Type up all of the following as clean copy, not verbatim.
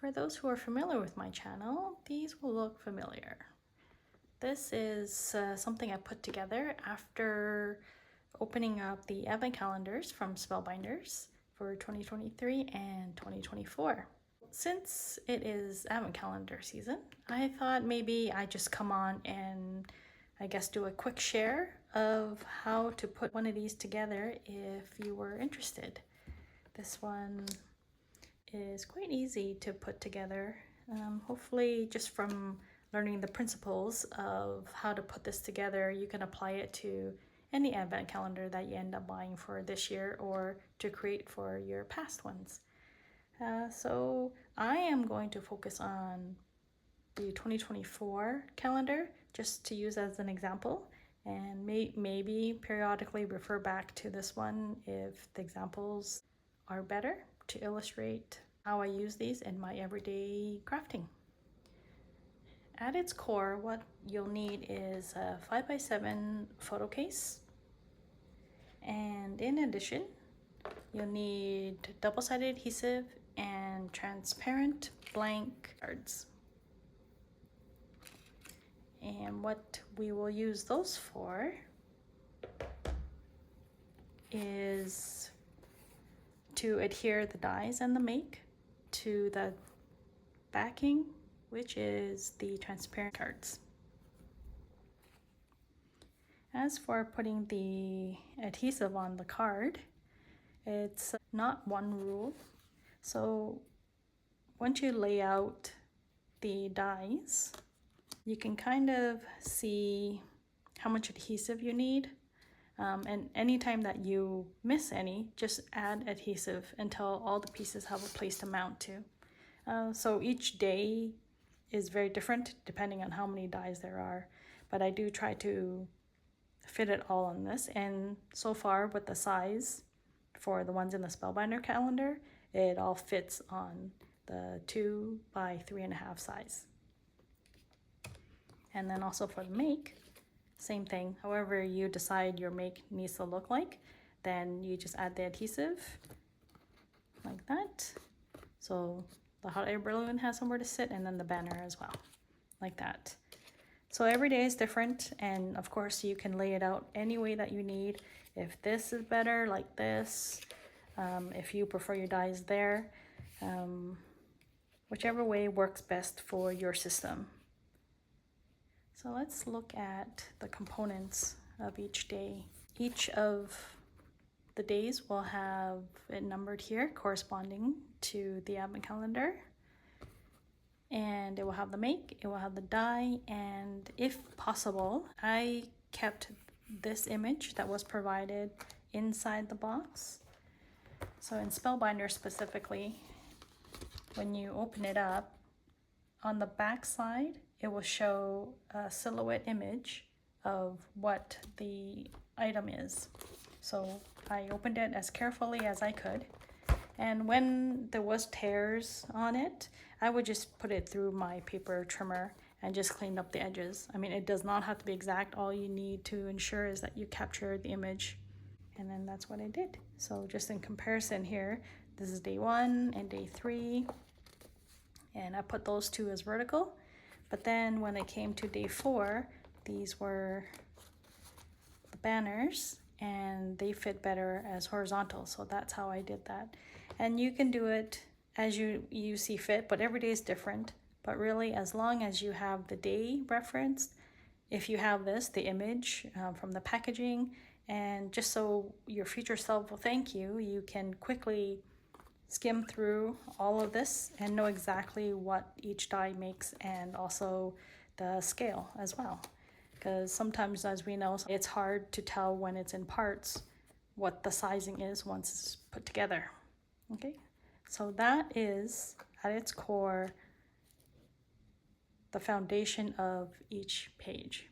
For those who are familiar with my channel, these will look familiar. This is something I put together after opening up the advent calendars from Spellbinders for 2023 and 2024. Since it is advent calendar season, I thought maybe I just come on and I guess do a quick share of how to put one of these together if you were interested. This one is quite easy to put together. Hopefully just from learning the principles of how to put this together, you can apply it to any advent calendar that you end up buying for this year or to create for your past ones. So I am going to focus on the 2024 calendar just to use as an example, and maybe periodically refer back to this one if the examples are better to illustrate how I use these in my everyday crafting. At its core, what you'll need is a 5x7 photo case, and in addition you'll need double-sided adhesive and transparent blank cards. And what we will use those for is to adhere the dies and the make to the backing, which is the transparent cards. As for putting the adhesive on the card, it's not one rule. So once you lay out the dies, you can kind of see how much adhesive you need. And anytime that you miss any, just add adhesive until all the pieces have a place to mount to. So each day is very different depending on how many dies there are, but I do try to fit it all on this. And so far with the size for the ones in the Spellbinder calendar, it all fits on the 2 by 3.5 size. And then also for the make, same thing. However you decide your make needs to look like, then you just add the adhesive like that. So the hot air balloon has somewhere to sit, and then the banner as well, like that. So every day is different, and of course you can lay it out any way that you need. If this is better, like this, if you prefer your dies there, whichever way works best for your system. So let's look at the components of each day. Each of the days will have it numbered here corresponding to the advent calendar. And it will have the make, it will have the die, and if possible, I kept this image that was provided inside the box. So in Spellbinder specifically, when you open it up, on the back side, it will show a silhouette image of what the item is. So I opened it as carefully as I could. And when there was tears on it, I would just put it through my paper trimmer and just clean up the edges. I mean, it does not have to be exact. All you need to ensure is that you capture the image. And then that's what I did. So just in comparison here, this is day 1 and day 3. And I put those two as vertical. But then when it came to day 4, these were the banners, and they fit better as horizontal. So that's how I did that. And you can do it as you see fit, but every day is different. But really, as long as you have the day referenced, if you have this, the image from the packaging, and just so your future self will thank you, you can quickly skim through all of this and know exactly what each die makes, and also the scale as well. Because sometimes, as we know, it's hard to tell when it's in parts what the sizing is once it's put together. Okay, so that is at its core the foundation of each page.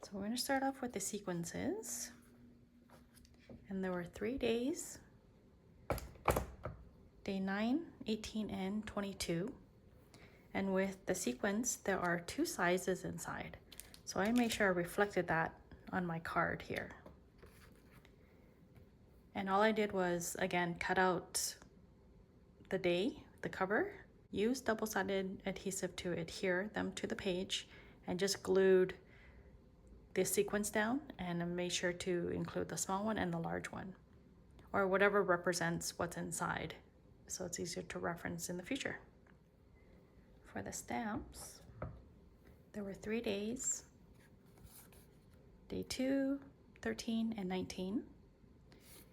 So we're going to start off with the sequences, and there were 3 days: day 9, 18, and 22. And with the sequence, there are 2 sizes inside. So I made sure I reflected that on my card here. And all I did was, again, cut out the day, the cover, used double-sided adhesive to adhere them to the page, and just glued the sequence down, and made sure to include the small one and the large one, or whatever represents what's inside, so it's easier to reference in the future. For the stamps, there were 3 days, day 2, 13, and 19.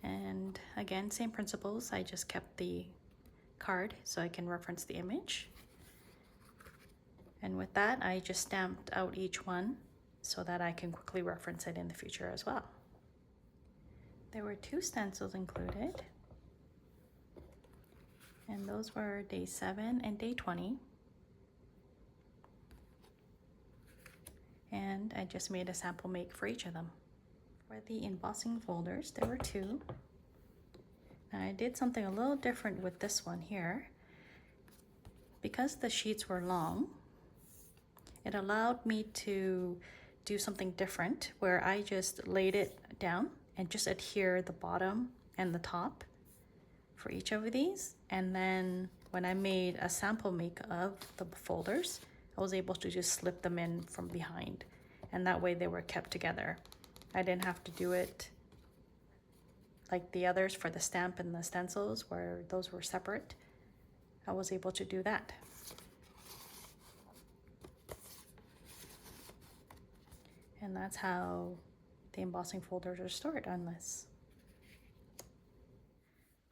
And again, same principles. I just kept the card so I can reference the image. And with that, I just stamped out each one so that I can quickly reference it in the future as well. There were 2 stencils included, and those were day 7 and day 20. And I just made a sample make for each of them. For the embossing folders, there were 2. Now I did something a little different with this one here. Because the sheets were long, it allowed me to do something different where I just laid it down and just adhere the bottom and the top for each of these. And then when I made a sample make of the folders, I was able to just slip them in from behind, and that way they were kept together. I didn't have to do it like the others for the stamp and the stencils where those were separate. I was able to do that. And that's how the embossing folders are stored on this.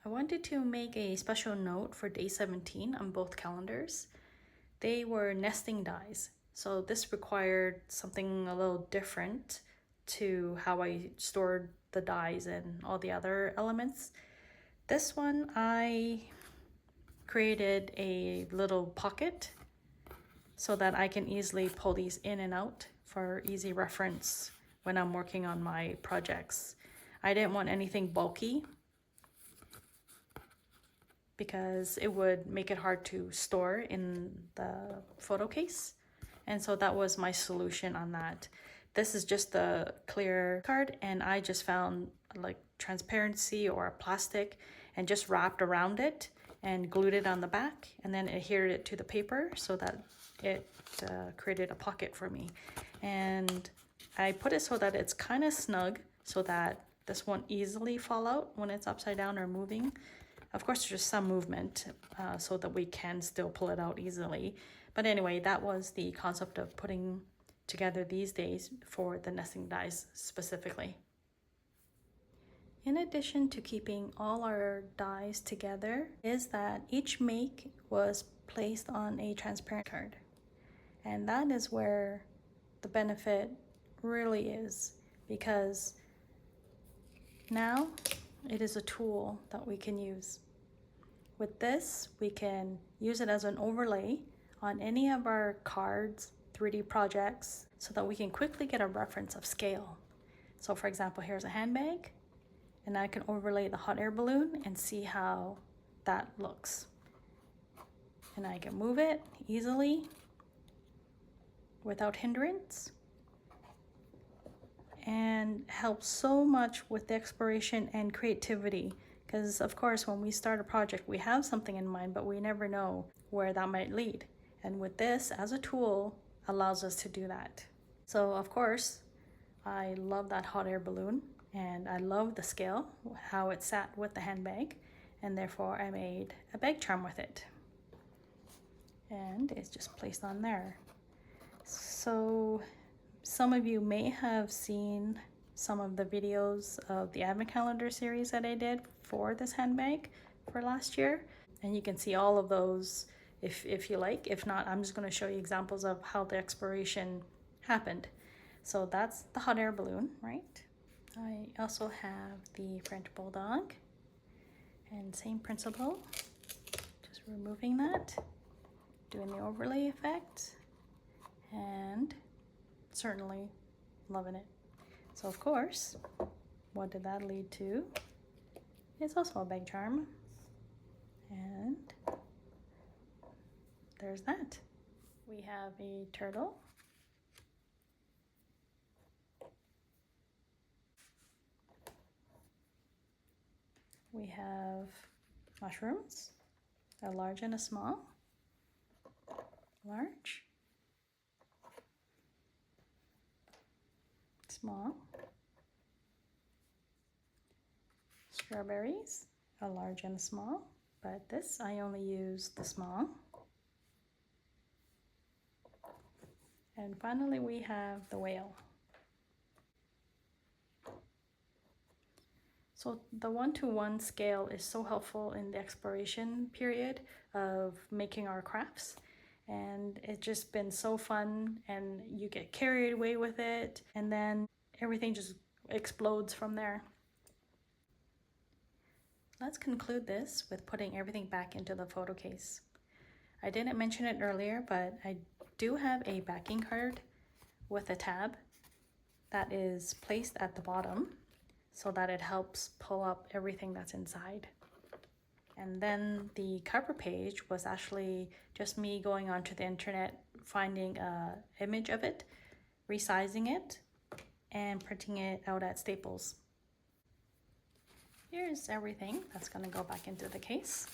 I wanted to make a special note for day 17 on both calendars. They were nesting dies, so this required something a little different to how I stored the dies and all the other elements. This one, I created a little pocket so that I can easily pull these in and out for easy reference when I'm working on my projects. I didn't want anything bulky because it would make it hard to store in the photo case. And so that was my solution on that. This is just the clear card, and I just found like transparency or a plastic and just wrapped around it and glued it on the back, and then adhered it to the paper so that it created a pocket for me. And I put it so that it's kind of snug so that this won't easily fall out when it's upside down or moving. Of course, there's some movement so that we can still pull it out easily. But anyway, that was the concept of putting together these days for the nesting dies specifically. In addition to keeping all our dies together, is that each make was placed on a transparent card. And that is where the benefit really is, because now it is a tool that we can use. With this, we can use it as an overlay on any of our cards, 3D projects, so that we can quickly get a reference of scale. So for example, here's a handbag, and I can overlay the hot air balloon and see how that looks. And I can move it easily without hindrance, and helps so much with the exploration and creativity. Because of course, when we start a project, we have something in mind, but we never know where that might lead. And with this as a tool, allows us to do that. So of course, I love that hot air balloon, and I love the scale, how it sat with the handbag, and therefore I made a bag charm with it. And it's just placed on there. So some of you may have seen some of the videos of the advent calendar series that I did for this handbag for last year, and you can see all of those if you like. If not, I'm just going to show you examples of how the exploration happened. So that's the hot air balloon, right? I also have the French bulldog, and same principle, just removing that, doing the overlay effect, and certainly loving it. So of course, what did that lead to? It's also a bag charm, and there's that. We have a turtle, we have mushrooms, a large and a small. Large, small. Strawberries, a large and a small, but this I only use the small. And finally we have the whale. So the 1-to-1 scale is so helpful in the exploration period of making our crafts. And it's just been so fun, and you get carried away with it, and then everything just explodes from there. Let's conclude this with putting everything back into the photo case. I didn't mention it earlier, but I do have a backing card with a tab that is placed at the bottom so that it helps pull up everything that's inside. And then the cover page was actually just me going onto the internet, finding an image of it, resizing it, and printing it out at Staples. Here's everything that's going to go back into the case.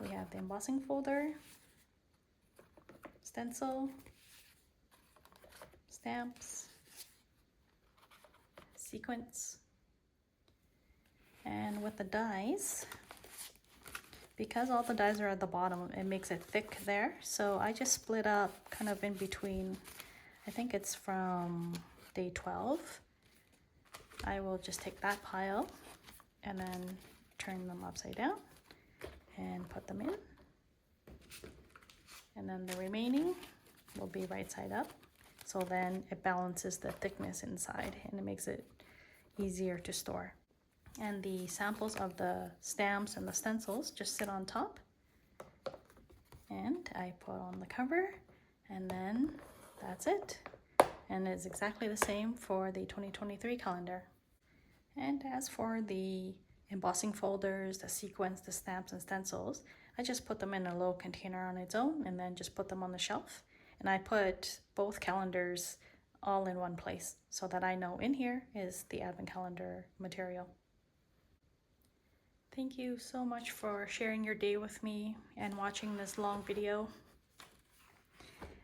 We have the embossing folder, stencil, stamps, sequins, and with the dies, because all the dies are at the bottom, it makes it thick there. So I just split up kind of in between, I think it's from day 12. I will just take that pile and then turn them upside down and put them in. And then the remaining will be right side up. So then it balances the thickness inside and it makes it easier to store. And the samples of the stamps and the stencils just sit on top. And I put on the cover, and then that's it. And it's exactly the same for the 2023 calendar. And as for the embossing folders, the sequins, the stamps and stencils, I just put them in a little container on its own and then just put them on the shelf. And I put both calendars all in one place so that I know in here is the advent calendar material. Thank you so much for sharing your day with me and watching this long video.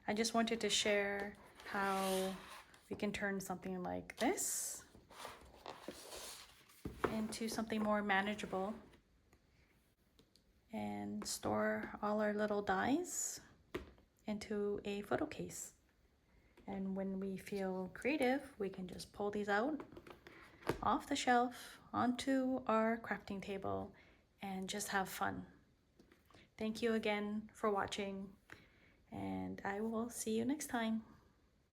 I just wanted to share how we can turn something like this into something more manageable and store all our little dies into a photo case. And when we feel creative, we can just pull these out off the shelf onto our crafting table and just have fun. Thank you again for watching, and I will see you next time.